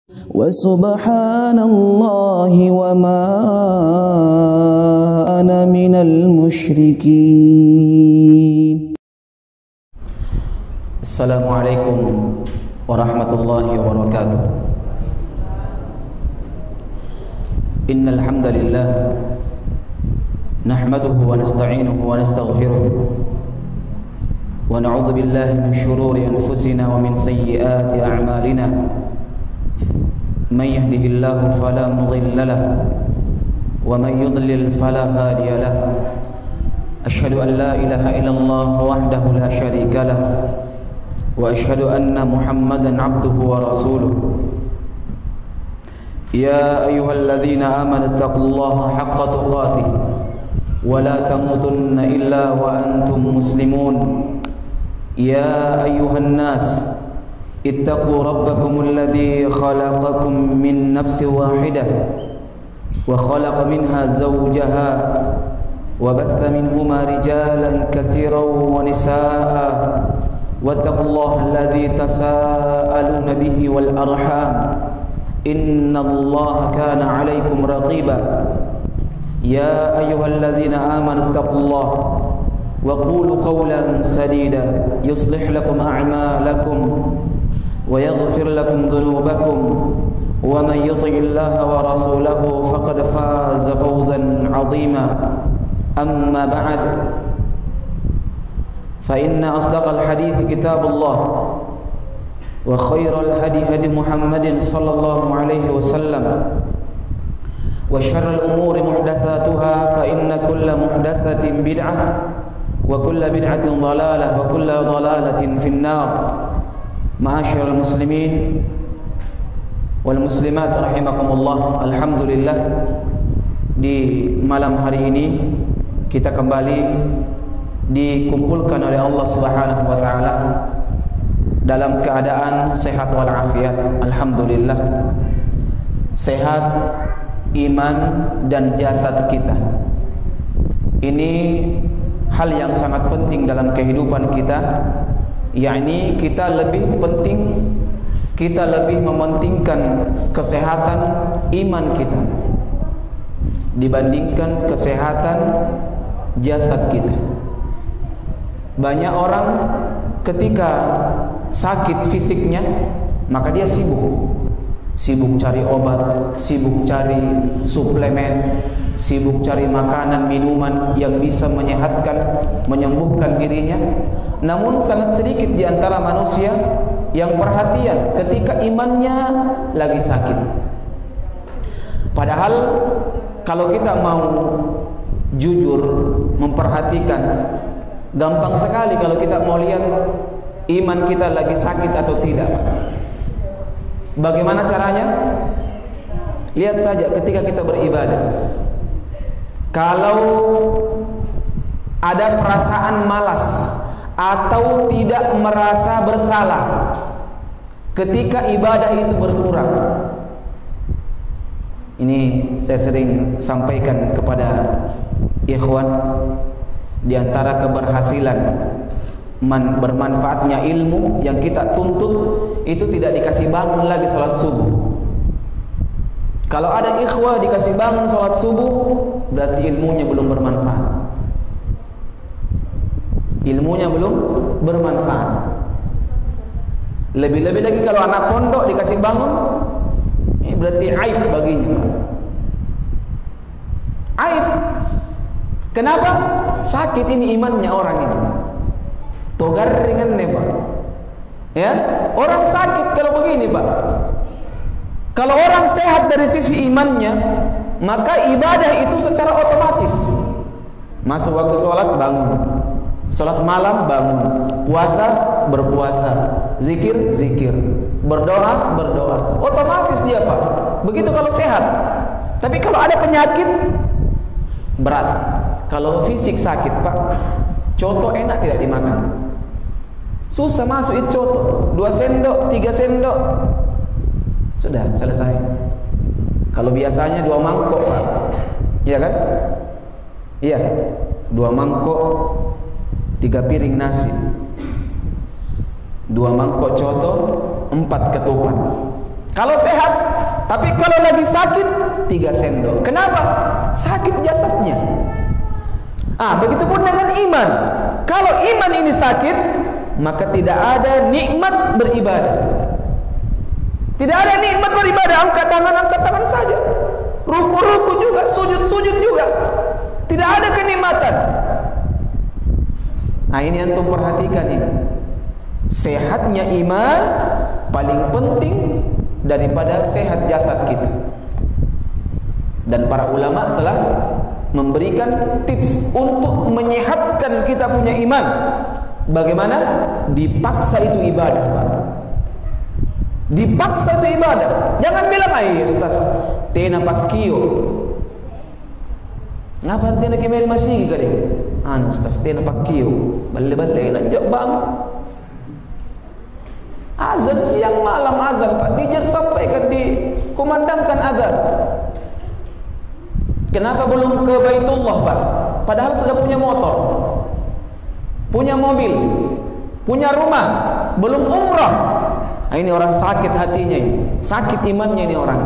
وسبحان الله وما أنا من المشركين. السلام عليكم ورحمة الله وبركاته. إن الحمد لله نحمده ونستعينه ونستغفره ونعوذ بالله من شرور أنفسنا ومن سيئات أعمالنا. من يهده الله فلا مضل له ومن يضلل فلا هادي له. أشهد أن لا إله إلا الله وحده لا شريك له وأشهد أن محمدا عبده ورسوله. يا أيها الذين آمنوا اتقوا الله حق تقاته ولا تموتن إلا وأنتم مسلمون. يا أيها الناس اتقوا ربكم الذي خلقكم من نفس واحدة وخلق منها زوجها وبث منهما رجالا كثيرا ونساء واتقوا الله الذي تساءلون به والأرحام إن الله كان عليكم رقيبا. يا أيها الذين آمنوا اتقوا الله وقولوا قولا سديدا يصلح لكم أعمالكم ويغفر لكم ذنوبكم ومن يطع الله ورسوله فقد فاز فوزا عظيما. أما بعد فإن أصدق الحديث كتاب الله وخير الهدي هدي محمد صلى الله عليه وسلم وشر الأمور محدثاتها فإن كل محدثة بدعة وكل بدعة ضلالة وكل ضلالة في النار. Ma'asyiral muslimin wal muslimat rahimakumullah. Alhamdulillah, di malam hari ini kita kembali dikumpulkan oleh Allah Subhanahu wa taala dalam keadaan sehat wal afiat. Alhamdulillah, sehat iman dan jasad kita. Ini hal yang sangat penting dalam kehidupan kita. yakni kita lebih mementingkan kesehatan iman kita dibandingkan kesehatan jasad kita. Banyak orang ketika sakit fisiknya maka dia sibuk cari obat, sibuk cari suplemen, sibuk cari makanan, minuman yang bisa menyehatkan, menyembuhkan dirinya. Namun sangat sedikit di antara manusia yang perhatian ketika imannya lagi sakit. Padahal kalau kita mau jujur memperhatikan, gampang sekali kalau kita mau lihat iman kita lagi sakit atau tidak. Bagaimana caranya? Lihat saja ketika kita beribadah. Kalau ada perasaan malas atau tidak merasa bersalah ketika ibadah itu berkurang. Ini saya sering sampaikan kepada ikhwan, di antara keberhasilan bermanfaatnya ilmu yang kita tuntut itu tidak dikasih bangun lagi salat subuh. Kalau ada ikhwah dikasih bangun salat subuh, berarti ilmunya belum bermanfaat. Ilmunya belum bermanfaat. Lebih-lebih lagi kalau anak pondok dikasih bangun, ini berarti aib baginya. Aib. Kenapa? Sakit ini imannya orang ini. Togar ringan nih Pak. Ya, orang sakit kalau begini Pak. Kalau orang sehat dari sisi imannya, maka ibadah itu secara otomatis. Masuk waktu sholat bangun, sholat malam bangun, puasa berpuasa, zikir zikir, berdoa berdoa, otomatis dia Pak. Begitu kalau sehat. Tapi kalau ada penyakit berat. Kalau fisik sakit Pak, coto enak tidak dimakan. Susah masuk itu coto, 2 sendok, 3 sendok, sudah selesai. Kalau biasanya 2 mangkok Pak, iya kan? Iya, 2 mangkok 3 piring nasi, 2 mangkok coto, 4 ketupat. Kalau sehat, tapi kalau lagi sakit 3 sendok. Kenapa? Sakit jasadnya. Begitupun dengan iman. Kalau iman ini sakit, maka tidak ada nikmat beribadah. Tidak ada nikmat beribadah. Angkat tangan saja. Ruku juga, sujud juga. Tidak ada kenikmatan. Ini antum perhatikan ini. Sehatnya iman paling penting daripada sehat jasad kita. Dan para ulama telah memberikan tips untuk menyehatkan kita punya iman. Bagaimana? Dipaksa itu ibadah, Pak. Dipaksa itu ibadah. Jangan bilang, Ustaz, tena pakio. Ngapa tena kemari masih kali? Ustaz, tena pakio. Balle-balle lanjut bang. Azan siang malam azan, Pak. Dijar sampaikan, dikumandangkan azan. Kenapa belum ke Baitullah, Pak? Padahal sudah punya motor, punya mobil, punya rumah, belum umrah. Ini orang sakit hatinya ini, sakit imannya ini orang.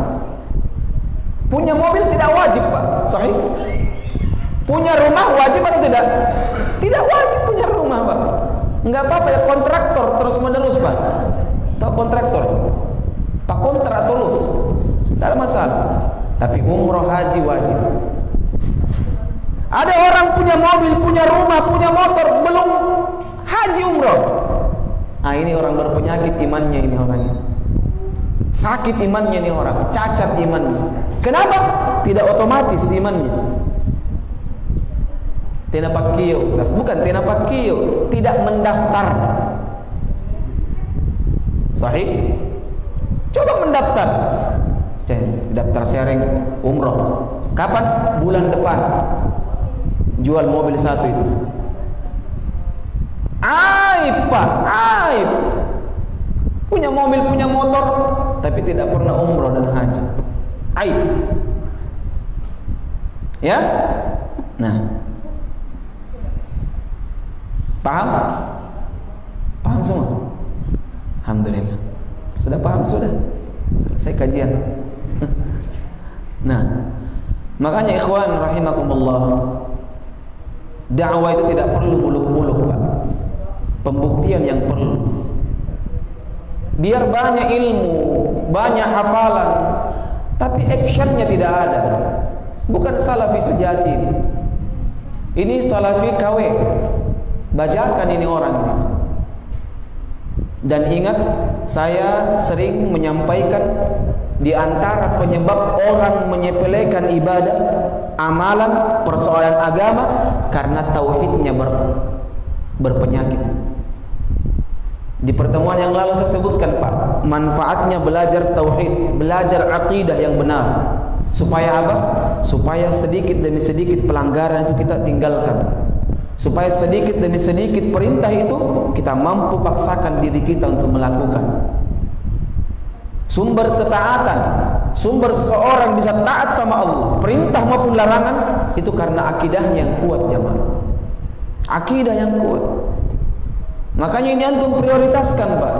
Punya mobil tidak wajib, Pak. Sahih? Punya rumah wajib atau tidak? Tidak wajib punya rumah, Pak. Enggak apa-apa ya, kontraktor terus menerus, Pak. Tahu kontraktor? Pak kontrak terus, tidak ada masalah. Tapi umroh haji wajib. Ada orang punya mobil, punya rumah, punya motor, belum haji umroh. Ini orang berpenyakit imannya ini orangnya. Sakit imannya ini orang, cacat imannya. Kenapa? Tidak otomatis imannya. Tena pakio, Ustaz. Bukan tena pakio, tidak mendaftar. Sahih? Coba mendaftar. Daftar sharing umroh. Kapan? Bulan depan. Jual mobil satu itu. Aib, Pak, aib. Punya mobil, punya motor, tapi tidak pernah umroh dan haji. Aib. Ya? Nah. Paham? Paham semua? Alhamdulillah. Sudah paham sudah? Selesai kajian. Nah, makanya ikhwan rahimakumullah, dakwah itu tidak perlu muluk-muluk, Pak. Pembuktian yang perlu. Biar banyak ilmu, banyak hafalan, tapi actionnya tidak ada. Bukan salafi sejati. Ini salafi KW. Bajakan ini orang ini. Dan ingat, saya sering menyampaikan di antara penyebab orang menyepelekan ibadah, amalan, persoalan agama karena tauhidnya berpenyakit. Di pertemuan yang lalu saya sebutkan, Pak, manfaatnya belajar tauhid, belajar akidah yang benar. Supaya apa? Supaya sedikit demi sedikit pelanggaran itu kita tinggalkan. Supaya sedikit demi sedikit perintah itu kita mampu paksakan diri kita untuk melakukan. Sumber ketaatan, sumber seseorang bisa taat sama Allah, perintah maupun larangan, itu karena akidahnya yang kuat, jamaah. Akidah yang kuat. Makanya ini antum prioritaskan, Pak.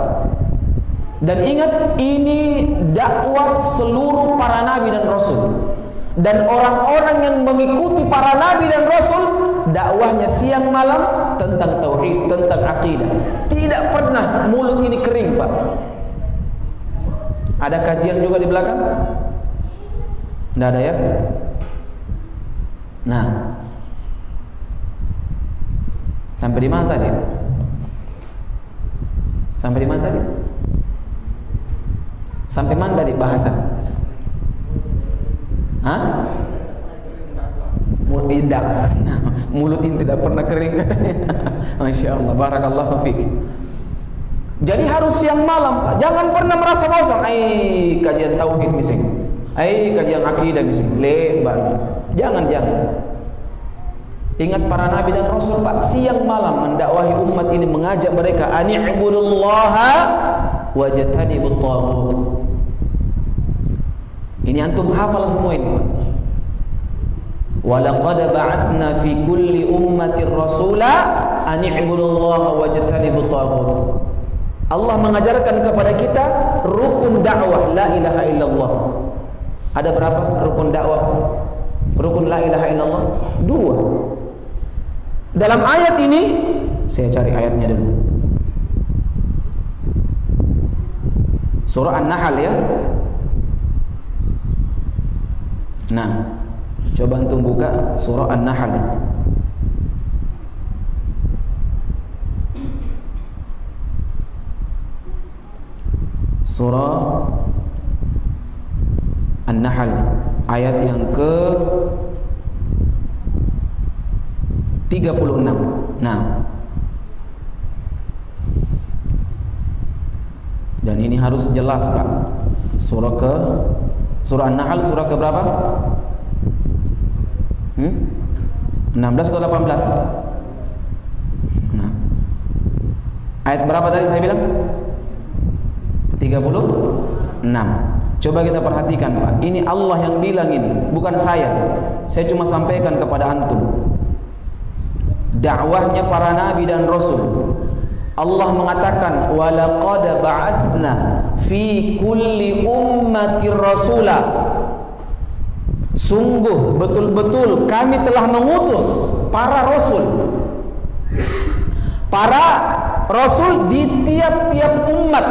Dan ingat, ini dakwah seluruh para nabi dan rasul. Dan orang-orang yang mengikuti para nabi dan rasul, dakwahnya siang malam tentang tauhid, tentang akidah. Tidak pernah mulut ini kering, Pak. Ada kajian juga di belakang? Tidak ada ya? Nah, sampai di mana tadi? Sampai di mana tadi? Sampai mana tadi bahasan? Hah? Mulut ini tidak pernah kering. Masya Allah, barakallahu fiik. Jadi harus siang malam, Pak. Jangan pernah merasa bosan. Kajian tauhid mising. Kajian akidah mising. Lebar. Jangan. Ingat para nabi dan rasul, Pak, siang malam mendakwahi umat ini, mengajak mereka ani'budullaha wajtanibut taghut. Ini antum hafal semua ini, Pak. Walaqad ba'atsna fi kulli ummatin rasula ani'budullaha wajtanibut taghut. Allah mengajarkan kepada kita rukun dakwah la ilaha illallah. Ada berapa rukun dakwah? Rukun la ilaha illallah? 2. Dalam ayat ini, saya cari ayatnya dulu. Surah An-Nahl ya. Nah, coba antum buka surah An-Nahl. Surah An-Nahl ayat yang ke 36. Nah, dan ini harus jelas Pak. Surah An-Nahl surah ke berapa? 16 atau 18? Nah, ayat berapa tadi saya bilang? 36. Coba kita perhatikan Pak. Ini Allah yang bilang ini, bukan saya. Saya cuma sampaikan kepada antum. Dakwahnya para nabi dan rasul. Allah mengatakan, "Wa laqad ba'atsna fi kulli ummatin rasula." Sungguh betul-betul kami telah mengutus para rasul. Para rasul di tiap-tiap umat.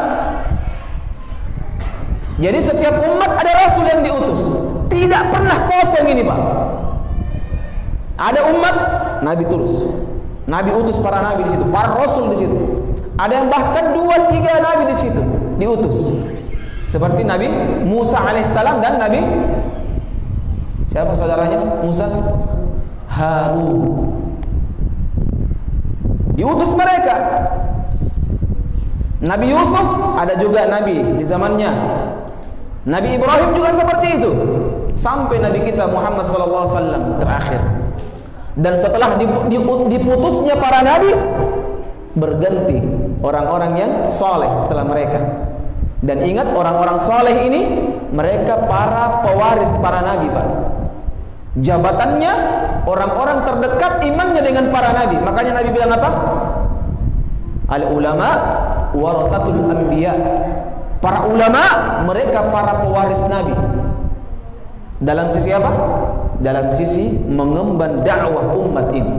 Jadi setiap umat ada rasul yang diutus. Tidak pernah kosong ini Pak. Ada umat Nabi terus. Nabi utus para nabi di situ, para rasul di situ. Ada yang bahkan 2-3 nabi di situ diutus. Seperti Nabi Musa alaihissalam dan Nabi siapa saudaranya? Musa? Harun. Diutus mereka. Nabi Yusuf ada juga nabi di zamannya. Nabi Ibrahim juga seperti itu. Sampai Nabi kita Muhammad SAW terakhir. Dan setelah diputusnya para nabi, berganti orang-orang yang soleh setelah mereka. Dan ingat, orang-orang soleh ini mereka para pewaris para nabi Pak. Jabatannya orang-orang terdekat imannya dengan para nabi. Makanya Nabi bilang apa? Al-ulama warathatul anbiya. Para ulama mereka para pewaris nabi. Dalam sisi apa? Dalam sisi mengemban dakwah umat ini.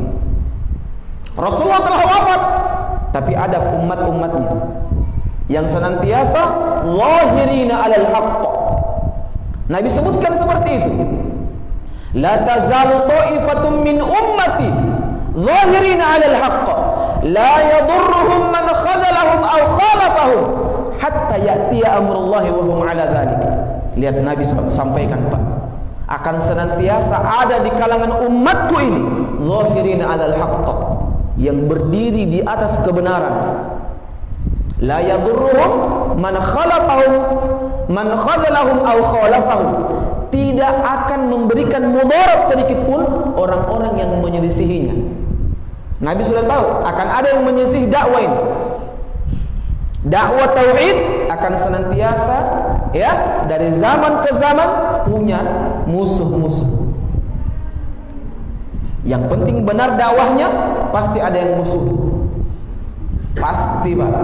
Rasulullah telah wafat, tapi ada umat-umatnya yang senantiasa zahirina 'alal haqq. Nabi sebutkan seperti itu. La tazalu ta'ifatun min ummati zahirina 'alal haqq la yadurruhum man khadalahum aw khalafahum hatta ya'tiya amrullahi wa hum 'ala dzalik. Lihat Nabi sampaikan Pak, akan senantiasa ada di kalangan umatku ini zahirina 'alal haqq, yang berdiri di atas kebenaran. La yadurruhum man khalafahum man khadalahum aw khalafahum. Tidak akan memberikan mudarat sedikit pun orang-orang yang menyelisihinya. Nabi sudah tahu akan ada yang menyelisihi dakwah ini. Dakwah tauhid akan senantiasa ya dari zaman ke zaman punya musuh-musuh. Yang penting benar dakwahnya, pasti ada yang musuh. Pasti Pak.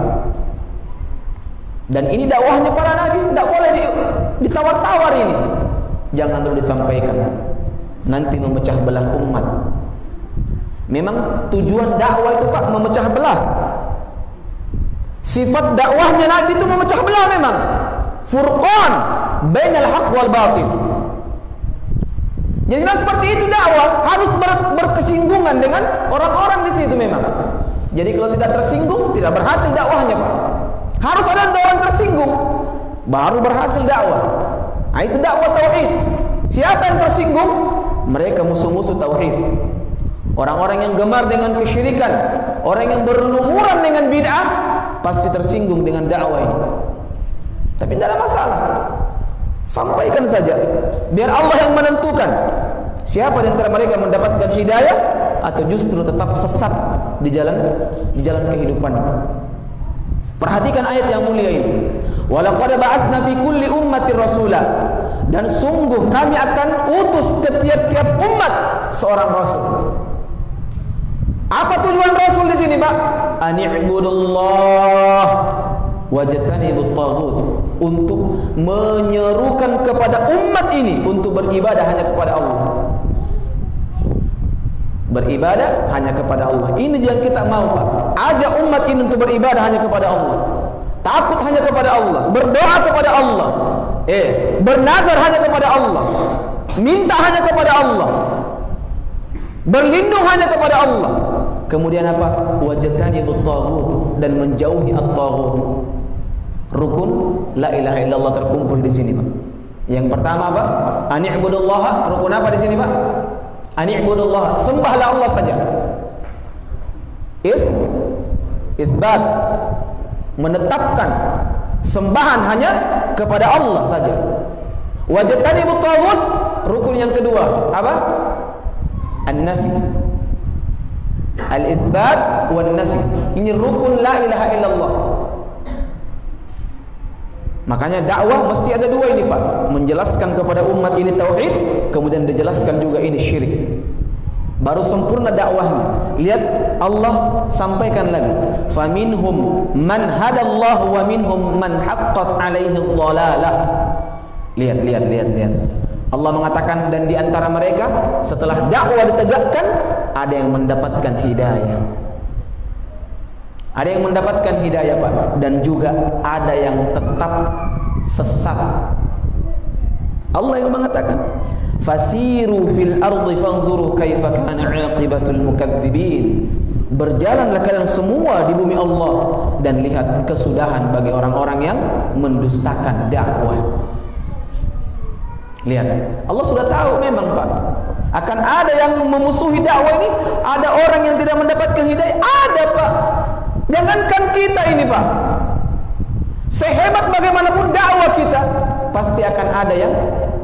Dan ini dakwahnya para nabi, tidak boleh ditawar-tawar ini. Jangan terus disampaikan. Nanti memecah belah umat. Memang tujuan dakwah itu Pak memecah belah. Sifat dakwahnya Nabi itu memecah belah memang. Furqan bainal haq wal batil. Jadi seperti itu dakwah, harus berkesinggungan dengan orang-orang di situ memang. Jadi kalau tidak tersinggung, tidak berhasil dakwahnya Pak. Harus ada orang tersinggung, baru berhasil dakwah. Nah, itu dakwah tauhid. Siapa yang tersinggung? Mereka musuh-musuh tauhid. Orang-orang yang gemar dengan kesyirikan, orang yang berlumuran dengan bid'ah, pasti tersinggung dengan dakwah ini. Tapi tidak ada masalah. Sampaikan saja. Biar Allah yang menentukan siapa di antara mereka mendapatkan hidayah atau justru tetap sesat di jalan kehidupan. Perhatikan ayat yang mulia ini. Walaqad ba'atsna fi kulli ummatin rasula. Dan sungguh kami akan utus ke tiap-tiap umat seorang rasul. Apa tujuan rasul di sini, Pak? Ani'budullah. wajtanibut taghut, untuk menyerukan kepada umat ini untuk beribadah hanya kepada Allah. Beribadah hanya kepada Allah. Ini yang kita mau, Pak. Ajak umat ini untuk beribadah hanya kepada Allah. Takut hanya kepada Allah, berdoa kepada Allah. Bernazar hanya kepada Allah. Minta hanya kepada Allah. Berlindung hanya kepada Allah. Kemudian apa? Wajtanibut taghut, dan menjauhi at-taghut. Rukun la ilaha illallah terkumpul di sini, Pak. Yang pertama apa? Ani'budullaha. Rukun apa di sini, Pak? Ani'budullaha. Sembahlah Allah saja. Isbat, menetapkan sembahan hanya kepada Allah saja. Wajtanibut taghut. Rukun yang kedua apa? An-nafi. Al-itsbat wan nafi. Ini rukun la ilaha illallah. Makanya dakwah mesti ada dua ini, Pak. Menjelaskan kepada umat ini tauhid, kemudian dijelaskan juga ini syirik. Baru sempurna dakwahnya. Lihat Allah sampaikan lagi. Faminhum man hadallahu wa minhum man haqqat alaihi dhalalah. Lihat. Allah mengatakan, dan di antara mereka setelah dakwah ditegakkan ada yang mendapatkan hidayah. Ada yang mendapatkan hidayah, Pak, dan juga ada yang tetap sesat. Allah yang mengatakan, fasiru fil ardi fanzuru kaifa kana 'aqibatul mukadzibin. Berjalanlah kalian semua di bumi Allah dan lihat kesudahan bagi orang-orang yang mendustakan dakwah. Lihat, Allah sudah tahu memang, Pak, akan ada yang memusuhi dakwah ini. Ada orang yang tidak mendapatkan hidayah. Ada, Pak. Jangankan kita ini, Pak, sehebat bagaimanapun dakwah kita, pasti akan ada yang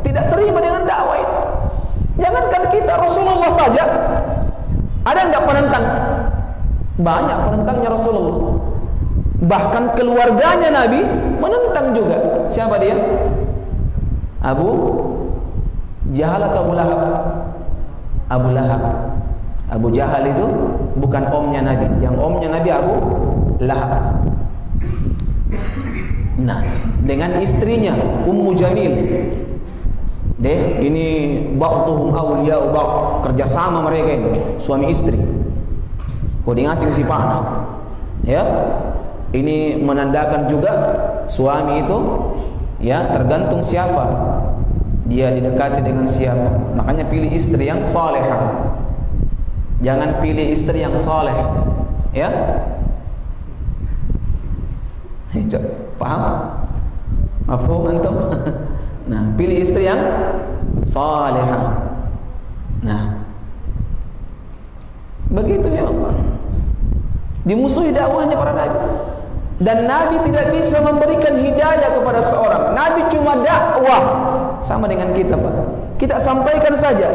tidak terima dengan dakwah ini. Jangankan kita, Rasulullah saja ada enggak penentang? Banyak penentangnya Rasulullah. Bahkan keluarganya Nabi menentang juga. Siapa dia? Abu Jahal atau Abu Lahab? Abu Lahab. Abu Jahal itu bukan omnya Nabi. Yang omnya Nabi Abu Lahab. Nah, dengan istrinya Ummu Jamil. Ini ba'duhum awliya'u ba'd, kerjasama mereka ini, suami istri. Kodi ngasing si panah. Ya. Ini menandakan juga suami itu ya tergantung siapa dia didekati dengan siapa. Makanya pilih istri yang salehah. Jangan pilih istri yang saleh. Ya. Paham? Mafhum antum? Nah, pilih istri yang salehah. Nah, begitu ya, Pak. Dimusuhi dakwahnya para nabi. Dan Nabi tidak bisa memberikan hidayah kepada seorang. Nabi cuma dakwah. Sama dengan kita, Pak. Kita sampaikan saja.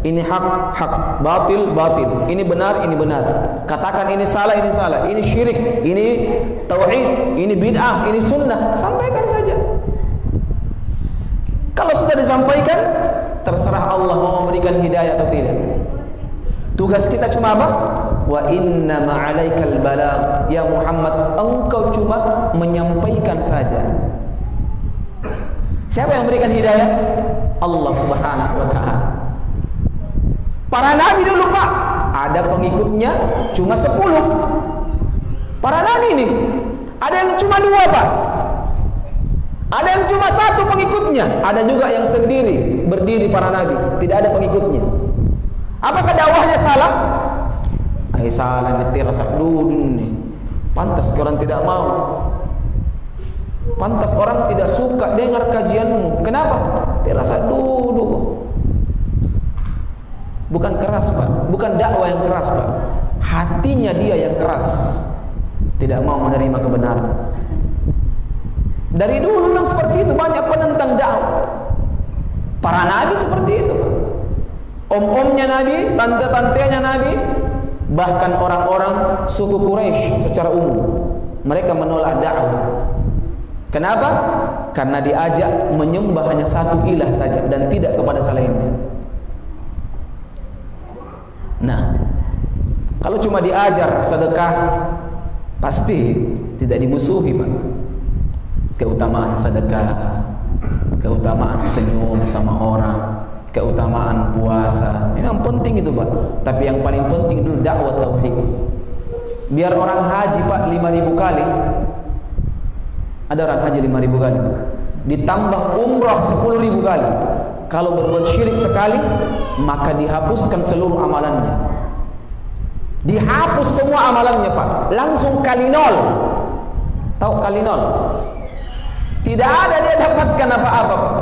Ini hak, hak. Batil, batil. Ini benar, ini benar. Katakan ini salah, ini salah. Ini syirik, ini tauhid, ini bid'ah, ini sunnah. Sampaikan saja. Kalau sudah disampaikan, terserah Allah mau memberikan hidayah atau tidak. Tugas kita cuma apa? Wa inna ma'alaikal balagh. Ya Muhammad, engkau cuma menyampaikan saja. Siapa yang memberikan hidayah? Allah Subhanahu wa ta'ala. Para nabi dulu, Pak, ada pengikutnya cuma 10. Para nabi ini ada yang cuma 2, Pak. Ada yang cuma 1 pengikutnya. Ada juga yang sendiri berdiri para nabi, tidak ada pengikutnya. Apakah dakwahnya salah? Salah nyetir rasa dulu nih. Pantas orang tidak mau. Pantas orang tidak suka dengar kajianmu. Kenapa? Terasa dulu. Bukan keras, Pak. Bukan dakwah yang keras, Pak. Hatinya dia yang keras. Tidak mau menerima kebenaran. Dari dulu memang seperti itu. Banyak penentang dakwah. Para nabi seperti itu, Pak. Om-omnya Nabi, tante-tantenya Nabi, bahkan orang-orang suku Quraisy secara umum, mereka menolak dakwah. Kenapa? Karena diajak menyembah hanya satu ilah saja dan tidak kepada selainnya. Nah, kalau cuma diajar sedekah, pasti tidak dimusuhi, Pak. keutamaan sedekah, keutamaan senyum sama orang, keutamaan puasa. Memang penting itu Pak, tapi yang paling penting dulu dakwah tauhid. Biar orang haji Pak 5.000 kali, ada orang haji 5.000 kali, ditambah umrah 10.000 kali. Kalau berbuat syirik sekali, maka dihapuskan seluruh amalannya. Dihapus semua amalannya Pak, langsung kali nol. Tahu kali nol? Tidak ada dia dapatkan apa-apa Pak.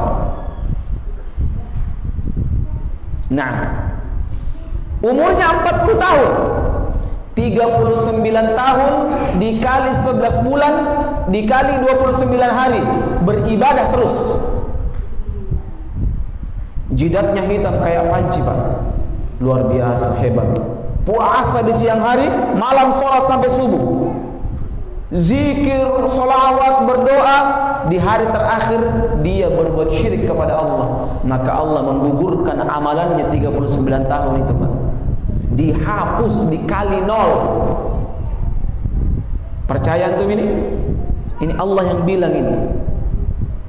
Nah, umurnya 40 tahun, 39 tahun dikali 11 bulan dikali 29 hari beribadah terus. Jidatnya hitam kayak panci Pak, luar biasa hebat. Puasa di siang hari, malam sholat sampai subuh, zikir, sholawat, berdoa. Di hari terakhir dia berbuat syirik kepada Allah, maka Allah menggugurkan amalannya 39 tahun itu Pak. Dihapus, dikali nol. Percaya antum ini? Ini Allah yang bilang ini.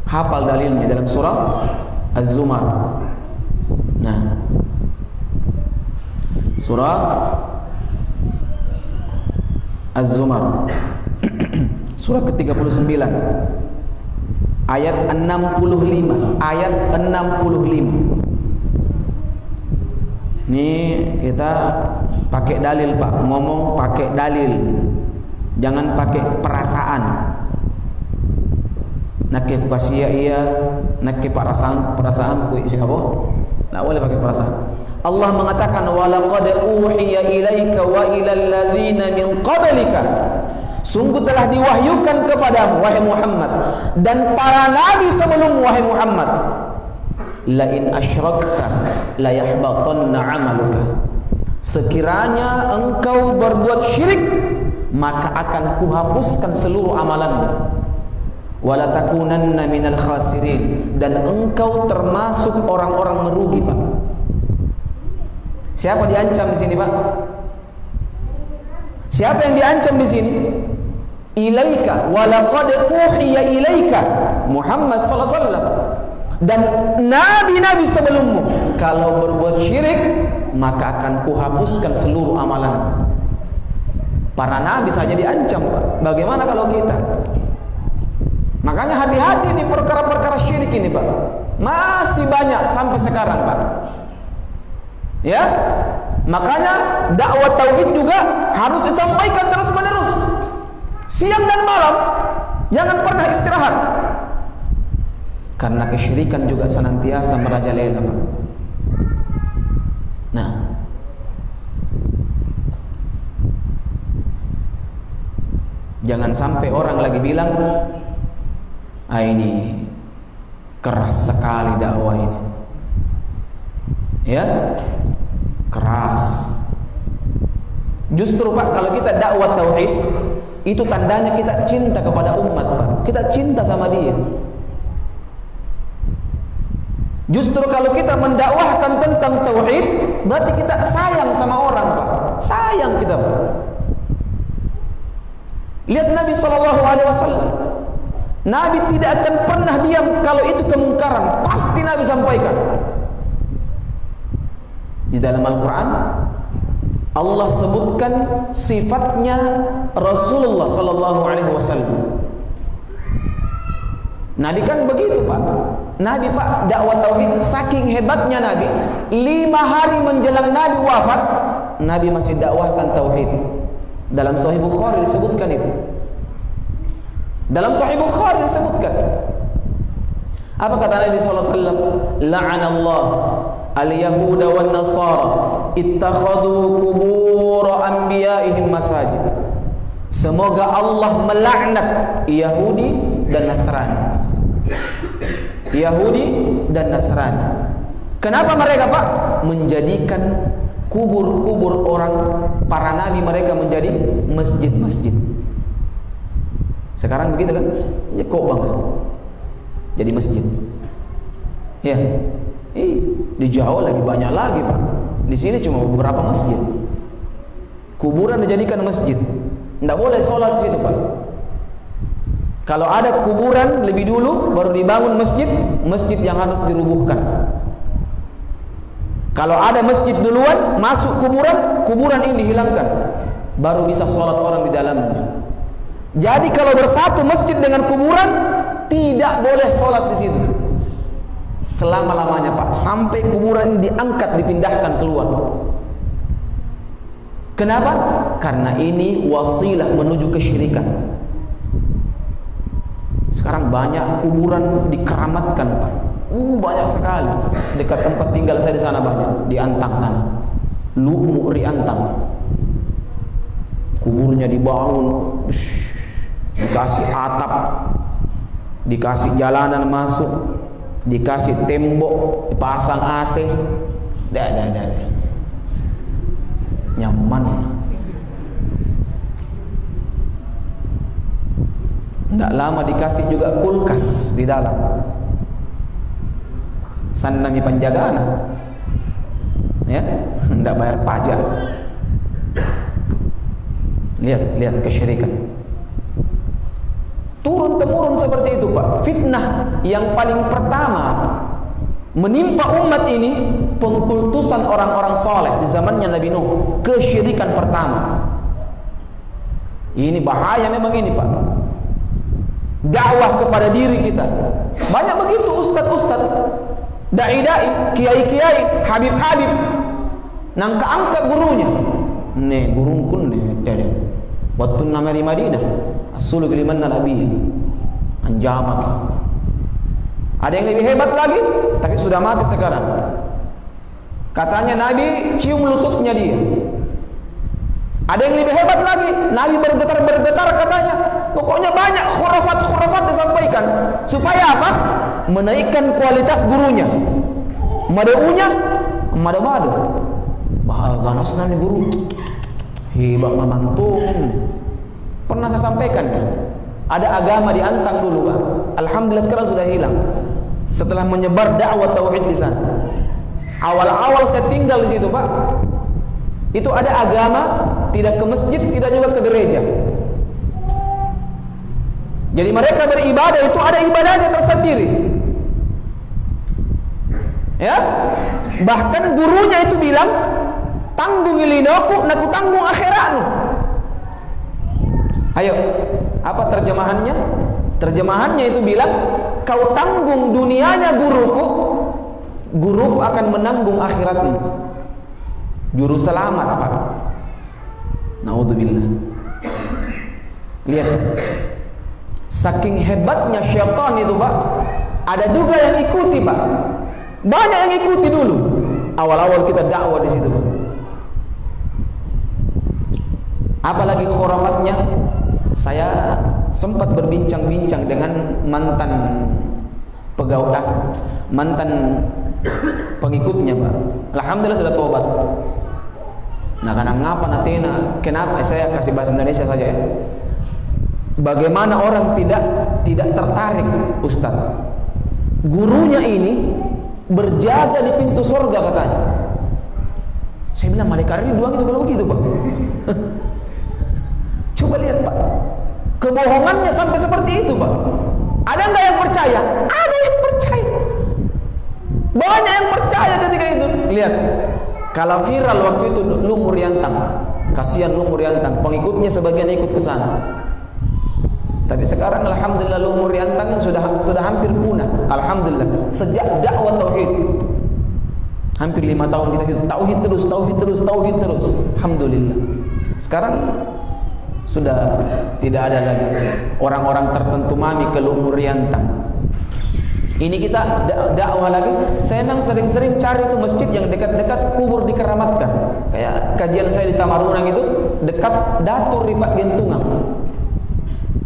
Hafal dalilnya dalam surah Az-Zumar. Nah, surah Az-Zumar surah ke-39 ayat 65. Ayat 65. Ini kita pakai dalil Pak, ngomong pakai dalil, jangan pakai perasaan. Nakik kasih iya, nakik perasaan ku apa? Nggak boleh pakai perasaan. Allah mengatakan walaqad uhiya ilaika wa ilal ladzina min qablika. Sungguh telah diwahyukan kepadamu wahai Muhammad dan para nabi sebelum wahai Muhammad. La in asyrakta la yahbatanna 'amaluka. Sekiranya engkau berbuat syirik, maka akan kuhapuskan seluruh amalanmu. Wala takunanna minal khasirin, dan engkau termasuk orang-orang merugi Pak. Siapa diancam di sini Pak? Siapa yang diancam di sini? Ilaika walaqad uhiya ilaika Muhammad sallallahu alaihi wasallam dan nabi-nabi sebelummu, kalau berbuat syirik maka akan kuhapuskan seluruh amalan. Para nabi saja diancam Pak, bagaimana kalau kita? Makanya hati-hati nih perkara-perkara syirik ini Pak, masih banyak sampai sekarang Pak. Ya, makanya dakwah tauhid juga harus disampaikan terus-menerus, siang dan malam, jangan pernah istirahat. Karena kesyirikan juga senantiasa merajalela Pak. Nah, jangan sampai orang lagi bilang, ini keras sekali dakwah ini. Ya, keras. Justru Pak, kalau kita dakwah tauhid, itu tandanya kita cinta kepada umat Pak. Kita cinta sama dia. Justru kalau kita mendakwahkan tentang tauhid, berarti kita sayang sama orang Pak. Sayang kita Pak. Lihat Nabi SAW. Nabi tidak akan pernah diam kalau itu kemungkaran, pasti Nabi sampaikan. Di dalam Al-Quran Allah sebutkan sifatnya Rasulullah SAW. Nabi kan begitu Pak. Nabi Pak dakwah tauhid, saking hebatnya Nabi, 5 hari menjelang Nabi wafat, Nabi masih dakwahkan tauhid. Dalam Sahih Bukhari disebutkan itu. Dalam Sahih Bukhari disebutkan. Apa kata Nabi sallallahu alaihi wasallam? La'anallah al-yahuda wan nasara ittakhadhu qubur anbiya'ihim masajid. Semoga Allah melaknat Yahudi dan Nasrani. Yahudi dan Nasrani. Kenapa mereka Pak menjadikan kubur-kubur orang para nabi mereka menjadi masjid-masjid? Sekarang begitu kan? Ya kok Bang? Jadi masjid. Ya. Di Jawa lebih banyak lagi Pak. Di sini cuma beberapa masjid. Kuburan dijadikan masjid. Tidak boleh sholat di situ Pak. Kalau ada kuburan lebih dulu baru dibangun masjid, masjid yang harus dirubuhkan. Kalau ada masjid duluan, masuk kuburan, kuburan ini dihilangkan, baru bisa sholat orang di dalamnya. Jadi kalau bersatu masjid dengan kuburan, tidak boleh sholat di situ selama-lamanya, Pak, sampai kuburan ini diangkat, dipindahkan keluar. Kenapa? Karena ini wasilah menuju kesyirikan. Sekarang banyak kuburan dikeramatkan, Pak. Banyak sekali. Dekat tempat tinggal saya di sana banyak, di Antang sana. Lumuri Antang. Kuburnya dibangun, dikasih atap, dikasih jalanan masuk, dikasih tembok, dipasang AC. Dah. Nyaman. Tidak lama dikasih juga kulkas di dalam. Sanami penjagaan, ya, tidak bayar pajak. Lihat kesyirikan. Turun temurun seperti itu, Pak. Fitnah yang paling pertama menimpa umat ini, pengkultusan orang-orang soleh di zamannya Nabi Nuh. Kesyirikan pertama. Ini bahaya memang ini, Pak. Dakwah kepada diri kita. Banyak begitu ustaz-ustaz, dai-dai, kiai-kiai, habib-habib, nangka angkat gurunya. Nih gurungkun nih, waktu nama di Madinah, asulu keliman nabi, anjamak. Ada yang lebih hebat lagi, tapi sudah mati sekarang. Katanya Nabi cium lututnya dia. Ada yang lebih hebat lagi, Nabi bergetar katanya. Pokoknya banyak khurafat disampaikan. Supaya apa? Menaikkan kualitas gurunya. Madaunya, madu. Bahal ganas nih guru. Hebat memantun. Pernah saya sampaikan kan? Ada agama di Antang dulu, Pak. Alhamdulillah sekarang sudah hilang. Setelah menyebar dakwah tauhid di sana. Awal-awal saya tinggal di situ, Pak. Itu ada agama tidak ke masjid, tidak juga ke gereja. Jadi mereka beribadah itu ada ibadahnya tersendiri. Ya? Bahkan gurunya itu bilang, tanggung ilinoku, naku tanggung akhiratmu. Ayo, apa terjemahannya? Terjemahannya itu bilang, kau tanggung dunianya guruku, guruku akan menanggung akhiratmu. Juru selamat, Pak. Naudzubillah. Lihat, saking hebatnya syaitan itu, Pak. Ada juga yang ikuti, Pak. Banyak yang ikuti dulu. Awal-awal kita dakwah di situ, Pak. Apalagi khurafatnya, saya sempat berbincang-bincang dengan mantan pegawai, mantan pengikutnya, Pak. Alhamdulillah sudah tobat. Nah, karena ngapa natena? Kenapa? Saya kasih bahasa Indonesia saja ya. Bagaimana orang tidak tertarik, Ustaz? Gurunya ini berjaga di pintu surga katanya. Saya bilang malaikat ini doang itu kalau begitu, Pak. Coba lihat, Pak. Kebohongannya sampai seperti itu, Pak. Ada nggak yang percaya? Ada yang percaya. Banyak yang percaya ketika itu. Lihat. Kalau viral waktu itu Lumur Yantang, kasihan Lumur Yantang, pengikutnya sebagian ikut ke sana. Tapi sekarang alhamdulillah Lumur Yantang sudah hampir punah. Alhamdulillah sejak dakwah tauhid. Hampir 5 tahun kita itu tauhid terus. Alhamdulillah. Sekarang sudah tidak ada lagi orang-orang tertentu mami ke Lumur Yantang. Ini kita dakwah lagi. Saya memang sering-sering cari itu masjid yang dekat-dekat kubur dikeramatkan. Kayak kajian saya di Tamarunang itu dekat Datur Ripat Gentungang.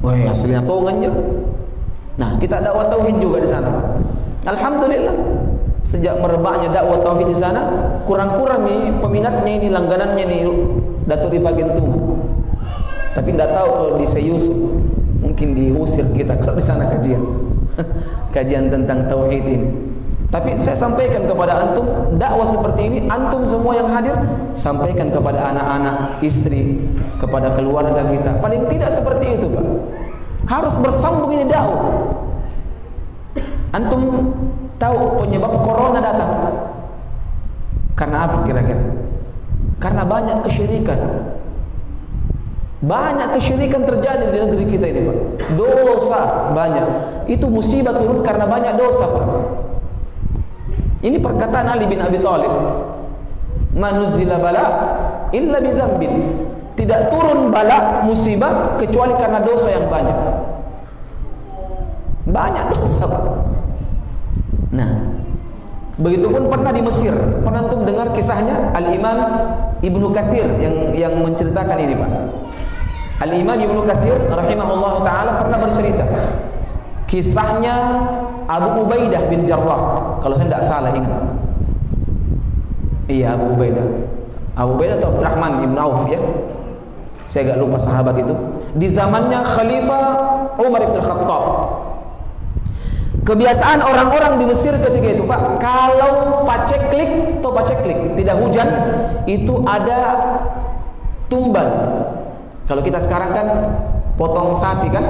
Wah, aslinya tongannya. Nah, kita dakwah tauhid juga di sana. Alhamdulillah. Sejak merebaknya dakwah tauhid di sana, kurang-kurang nih peminatnya ini, langganannya nih Datur Ripat Gentungang. Tapi tidak tahu kalau di Seyus mungkin diusir kita kalau di sana kajian. Kajian tentang tauhid ini. Tapi saya sampaikan kepada antum, dakwah seperti ini antum semua yang hadir sampaikan kepada anak-anak, istri, kepada keluarga kita. Paling tidak seperti itu, Pak. Harus bersambung ini dakwah. Antum tahu penyebab corona datang? Karena apa kira-kira? Karena banyak kesyirikan. Banyak kesyirikan terjadi di negeri kita ini, Pak. Dosa banyak. Itu musibah turun karena banyak dosa, Pak. Ini perkataan Ali bin Abi Thalib. Manuzila bala illa bidzambin. Tidak turun bala musibah kecuali karena dosa yang banyak. Banyak dosa, Pak. Nah, begitupun pernah di Mesir. Pernah antum dengar kisahnya Al-Imam Ibnu Katsir yang menceritakan ini, Pak. Al-Imam Ibnu Katsir rahimahullah taala pernah bercerita kisahnya Abu Ubaidah bin Jarrah. Kalau saya tidak salah ingat. Iya, Abu Ubaidah. Abu Ubaidah atau Abdurrahman bin Auf ya. Saya agak lupa sahabat itu. Di zamannya Khalifah Umar bin Khattab. Kebiasaan orang-orang di Mesir ketika itu, Pak, kalau paceklik atau paceklik tidak hujan, itu ada tumbal. Kalau kita sekarang kan potong sapi kan,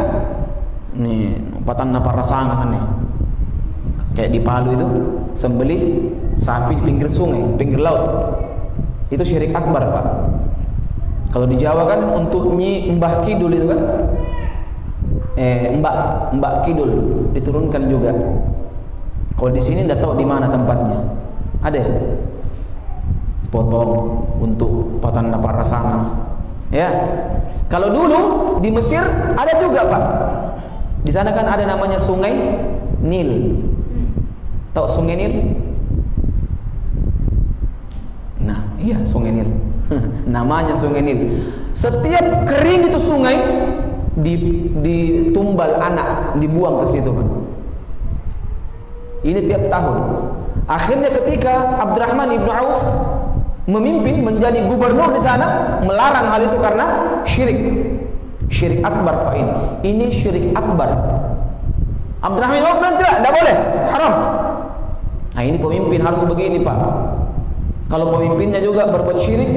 nih patan napa rasangan nih, kayak di Palu itu sembelih sapi di pinggir sungai, pinggir laut, itu syirik akbar, Pak. Kalau di Jawa kan untuk Mbah Kidul itu kan, Mbak Kidul diturunkan juga. Kalau di sini tidak tahu di mana tempatnya. Ada potong untuk patan napa rasangan. Ya, kalau dulu di Mesir ada juga, Pak. Di sana kan ada namanya Sungai Nil. Tahu Sungai Nil? Nah, iya Sungai Nil. Namanya Sungai Nil. Setiap kering itu sungai ditumbal anak, dibuang ke situ, Pak. Ini tiap tahun. Akhirnya ketika Abdurrahman ibnu Auf memimpin menjadi gubernur di sana, melarang hal itu karena syirik. Syirik akbar, Pak, ini. Ini syirik akbar. Abdurrahman ibnu Auf bilang tidak boleh, haram. Nah, ini pemimpin harus begini, Pak. Kalau pemimpinnya juga berbuat syirik,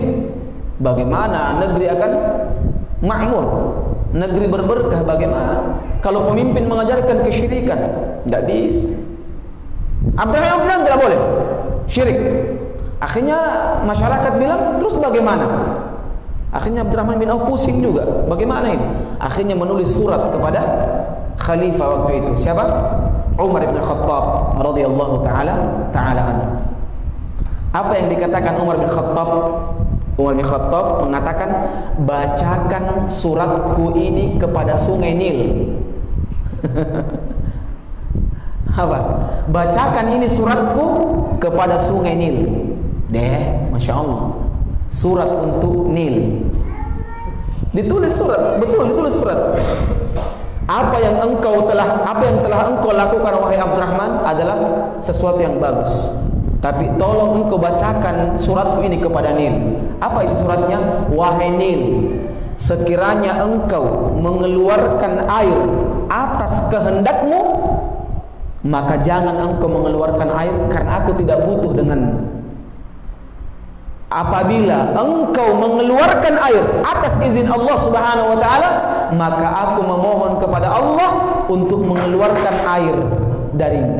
bagaimana negeri akan makmur? Negeri berberkah bagaimana? Kalau pemimpin mengajarkan kesyirikan, tidak bisa. Abdurrahman ibnu Auf bilang tidak boleh, syirik. Akhirnya masyarakat bilang, terus bagaimana? Akhirnya Abdurrahman bin Auf pusing juga. Bagaimana ini? Akhirnya menulis surat kepada khalifah waktu itu. Siapa? Umar bin Khattab radhiyallahu taala anhu. Apa yang dikatakan Umar bin Khattab? Umar bin Khattab mengatakan, bacakan suratku ini kepada Sungai Nil. Apa? Bacakan ini suratku kepada Sungai Nil. Masya Allah, surat untuk Nil. Ditulis surat, betul ditulis surat. Apa yang telah engkau lakukan wahai Abdurrahman adalah sesuatu yang bagus. Tapi tolong engkau bacakan suratku ini kepada Nil. Apa isi suratnya? Wahai Nil, sekiranya engkau mengeluarkan air atas kehendakmu, maka jangan engkau mengeluarkan air karena aku tidak butuh denganmu. Apabila engkau mengeluarkan air atas izin Allah Subhanahu wa taala, maka aku memohon kepada Allah untuk mengeluarkan air darimu.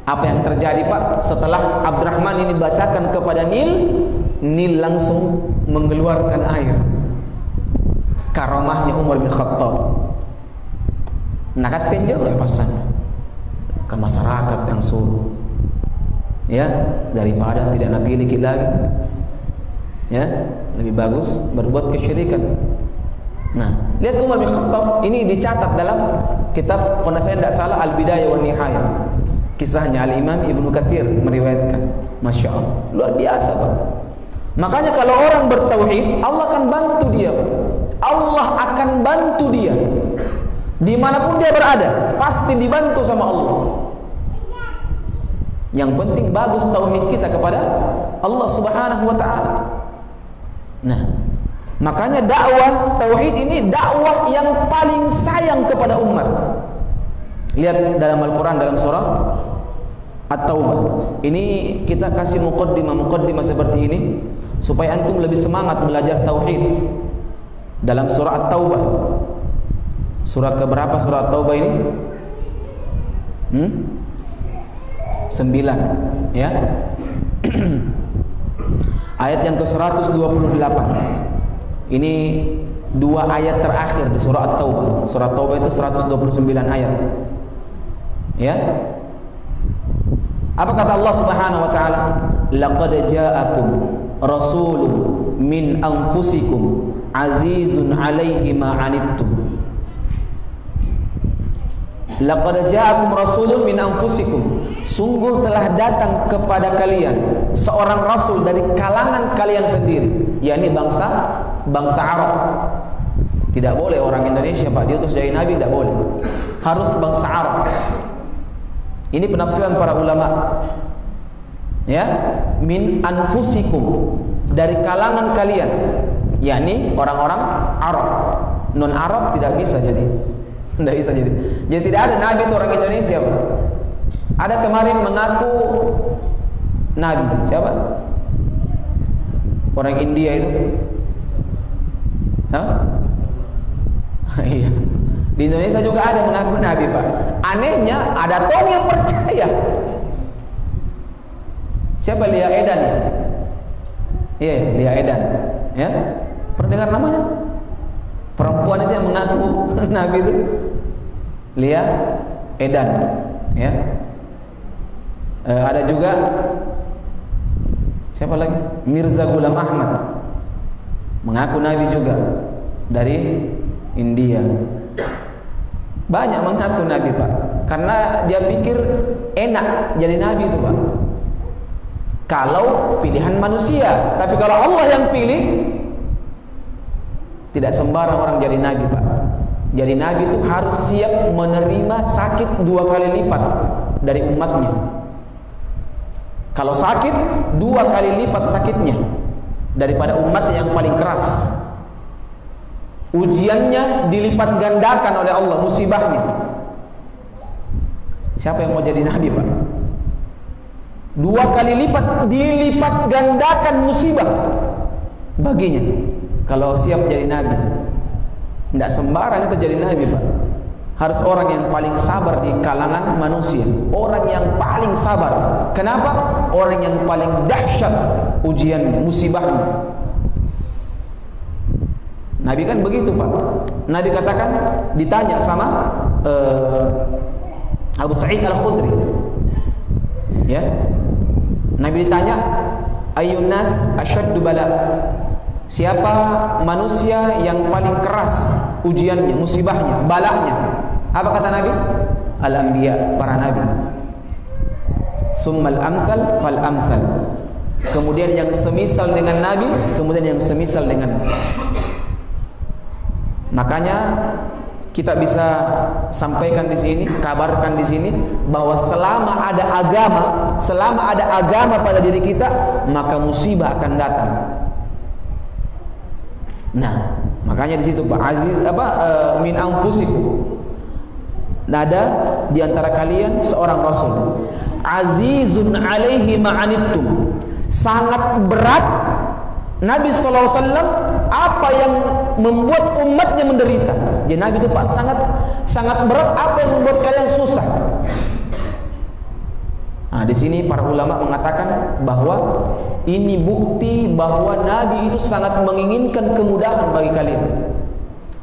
Apa yang terjadi, Pak? Setelah Abdurrahman ini bacakan kepada Nil, Nil langsung mengeluarkan air. Karamahnya Umar bin Khattab. Nakatin juga pasan ke masyarakat yang suruh, ya, daripada tidak napilih lagi, ya, lebih bagus berbuat kesyirikan. Nah, lihat Umar bin Khattab ini dicatat dalam kitab, kalau saya tidak salah, Al-Bidayah wa Nihayah. Kisahnya Al-Imam Ibnu Katsir meriwayatkan. Masya Allah, luar biasa, Pak. Makanya kalau orang bertauhid, Allah akan bantu dia, Pak. Allah akan bantu dia dimanapun dia berada, pasti dibantu sama Allah. Yang penting bagus tauhid kita kepada Allah Subhanahu wa taala. Nah, makanya dakwah tauhid ini dakwah yang paling sayang kepada umat. Lihat dalam Al-Quran, dalam surah At-Taubah. Ini kita kasih muqaddimah seperti ini supaya antum lebih semangat belajar tauhid. Dalam surah At-Taubah Surat keberapa surat Taubah ini? 9, ya. Ayat yang ke-128. Ini 2 ayat terakhir di surah At-Taubah. Surah Taubah itu 129 ayat. Ya. Apa kata Allah Subhanahu wa taala? Laqad ja'akum rasulun min anfusikum azizun 'alaihi ma 'anittum. Laqad ja'akum rasulun min anfusikum. Sungguh telah datang kepada kalian seorang rasul dari kalangan kalian sendiri, yakni bangsa Arab. Tidak boleh orang Indonesia, Pak, diutus jadi nabi, tidak boleh. Harus bangsa Arab. Ini penafsiran para ulama. Ya, min anfusikum, dari kalangan kalian, yakni orang-orang Arab. Non Arab tidak bisa jadi. Tidak bisa jadi. Jadi tidak ada nabi itu orang Indonesia, Pak. Ada kemarin mengaku nabi, siapa? Orang India itu. Hah? Iya. Di Indonesia juga ada mengaku nabi, Pak. Anehnya ada tong yang percaya. Siapa? Lia Edan. Iya, Lia Edan. Ya. Pernah dengar namanya? Perempuan itu yang mengaku nabi itu Lia Edan. Ya. Ada juga siapa lagi? Mirza Ghulam Ahmad, mengaku nabi juga dari India. Banyak mengaku nabi, Pak, karena dia pikir enak jadi nabi itu, Pak. Kalau pilihan manusia, tapi kalau Allah yang pilih, tidak sembarang orang jadi nabi, Pak. Jadi nabi itu harus siap menerima sakit 2 kali lipat dari umatnya. Kalau sakit 2 kali lipat sakitnya daripada umat yang paling keras. Ujiannya dilipat gandakan oleh Allah, musibahnya. Siapa yang mau jadi nabi, Pak? 2 kali lipat, dilipat gandakan musibah baginya kalau siap jadi nabi. Tidak sembarang itu jadi nabi, Pak. Harus orang yang paling sabar di kalangan manusia. Orang yang paling sabar. Kenapa? Orang yang paling dahsyat ujiannya, musibahnya. Nabi kan begitu, Pak. Nabi katakan, ditanya sama Abu Sa'id Al-Khudri. Ya. Nabi ditanya, ayyun nas asyaddu bala? Siapa manusia yang paling keras ujiannya, musibahnya, balanya? Apa kata Nabi? Al-anbiya, para nabi. Summal amsal fal amsal. Kemudian yang semisal dengan nabi, kemudian yang semisal dengan. Makanya kita bisa sampaikan di sini, kabarkan di sini bahwa selama ada agama pada diri kita, maka musibah akan datang. Nah, makanya di situ Pak Aziz min anfusikum. Ada di antara kalian seorang rasul. Azizun alaihi ma'anittum. Sangat berat Nabi sallallahu alaihi wasallam apa yang membuat umatnya menderita. Jadi Nabi itu Pak sangat berat apa yang membuat kalian susah. Nah, di sini para ulama mengatakan bahwa ini bukti bahwa Nabi itu sangat menginginkan kemudahan bagi kalian.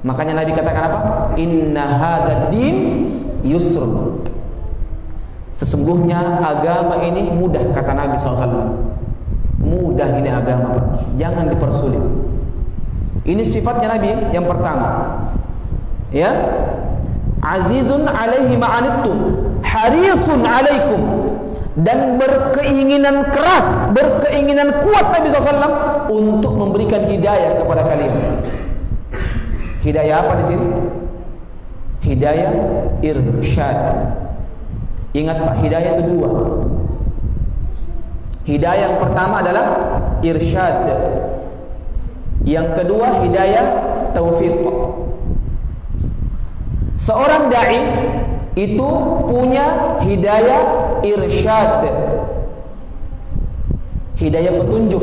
Makanya Nabi katakan apa? Inna hadzal din yusrun. Sesungguhnya agama ini mudah, kata Nabi SAW. Mudah ini agama, jangan dipersulit. Ini sifatnya Nabi yang pertama. Ya, azizun alaihi ma'anittum, harisun alaikum, dan berkeinginan keras, berkeinginan kuat Nabi SAW untuk memberikan hidayah kepada kalian. Hidayah apa di sini? Hidayah irsyad. Ingat Pak, hidayah itu 2. Hidayah yang pertama adalah irsyad. Yang kedua hidayah taufiq. Seorang dai itu punya hidayah irsyad, hidayah petunjuk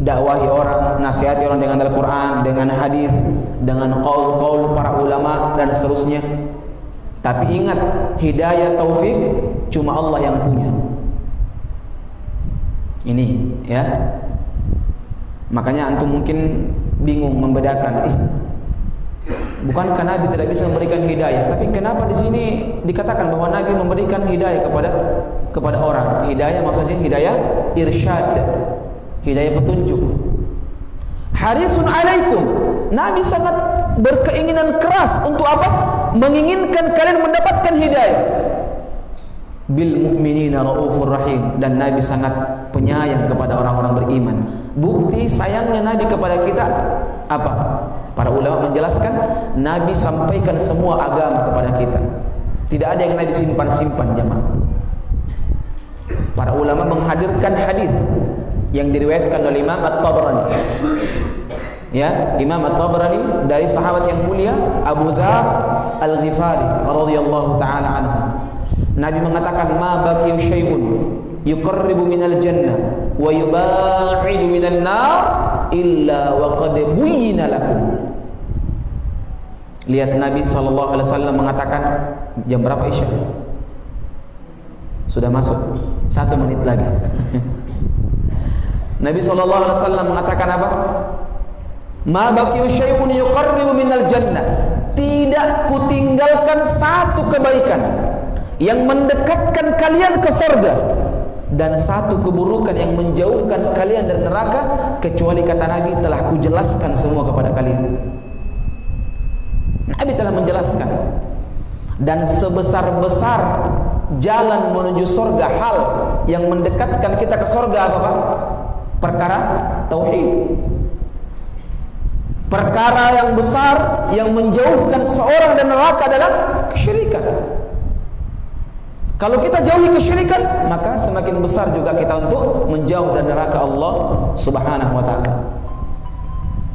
dakwahi orang, nasihati orang dengan Al-Quran, dengan hadis, dengan qaul-qaul para ulama dan seterusnya. Tapi ingat, hidayah taufik cuma Allah yang punya. Ini ya. Makanya antum mungkin bingung membedakan, bukankah Nabi tidak bisa memberikan hidayah? Tapi kenapa di sini dikatakan bahwa Nabi memberikan hidayah kepada orang? Hidayah maksudnya hidayah irsyad, hidayah petunjuk. Harisun alaikum, Nabi sangat berkeinginan keras untuk apa? Menginginkan kalian mendapatkan hidayah. Bil mu'minina raufur rahim, dan Nabi sangat penyayang kepada orang-orang beriman. Bukti sayangnya Nabi kepada kita apa? Para ulama menjelaskan, Nabi sampaikan semua agama kepada kita. Tidak ada yang Nabi simpan-simpan, jemaah. Para ulama menghadirkan hadis yang diriwayatkan oleh Imam At-Tabrani. Ya, Imam At-Tabrani dari sahabat yang mulia Abu Dzar Al-Ghifari radhiyallahu taala anhu. Nabi mengatakan, ma baqiya syai'un yuqarribu minal jannah wa yuba'idu minan nar illa wa qad buyyina lakum. Lihat, Nabi SAW mengatakan, jam berapa Isya? Sudah masuk 1 menit lagi. Nabi SAW mengatakan apa? Ma baqiya syai'un yuqarribu minal jannah, tidak kutinggalkan satu kebaikan yang mendekatkan kalian ke surga dan satu keburukan yang menjauhkan kalian dari neraka, kecuali kata Nabi telah kujelaskan semua kepada kalian. Nabi telah menjelaskan. Dan sebesar-besar jalan menuju surga, hal yang mendekatkan kita ke surga apa Pak? Perkara tauhid. Perkara yang besar yang menjauhkan seorang dari neraka adalah kesyirikan. Kalau kita jauhi kesyirikan, maka semakin besar juga kita untuk menjauh dari neraka Allah Subhanahu wa taala.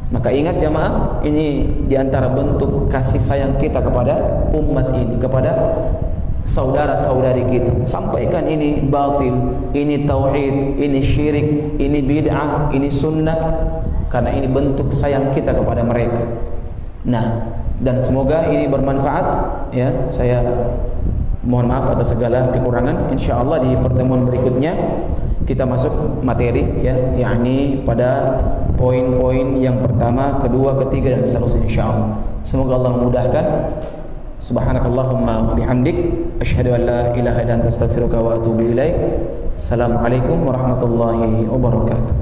Maka ingat jamaah, ini diantara bentuk kasih sayang kita kepada umat ini, kepada saudara-saudari kita. Sampaikan ini batil, ini tauhid, ini syirik, ini bid'ah, ini sunnah, karena ini bentuk sayang kita kepada mereka. Nah, dan semoga ini bermanfaat ya. Saya mohon maaf atas segala kekurangan. Insyaallah di pertemuan berikutnya kita masuk materi ya, yakni pada poin-poin yang pertama, kedua, ketiga dan seterusnya insyaallah. Semoga Allah memudahkan. Subhanakallahumma bihamdik asyhadu an la ilaha illa anta astaghfiruka wa atubu ilaik. Assalamualaikum warahmatullahi wabarakatuh.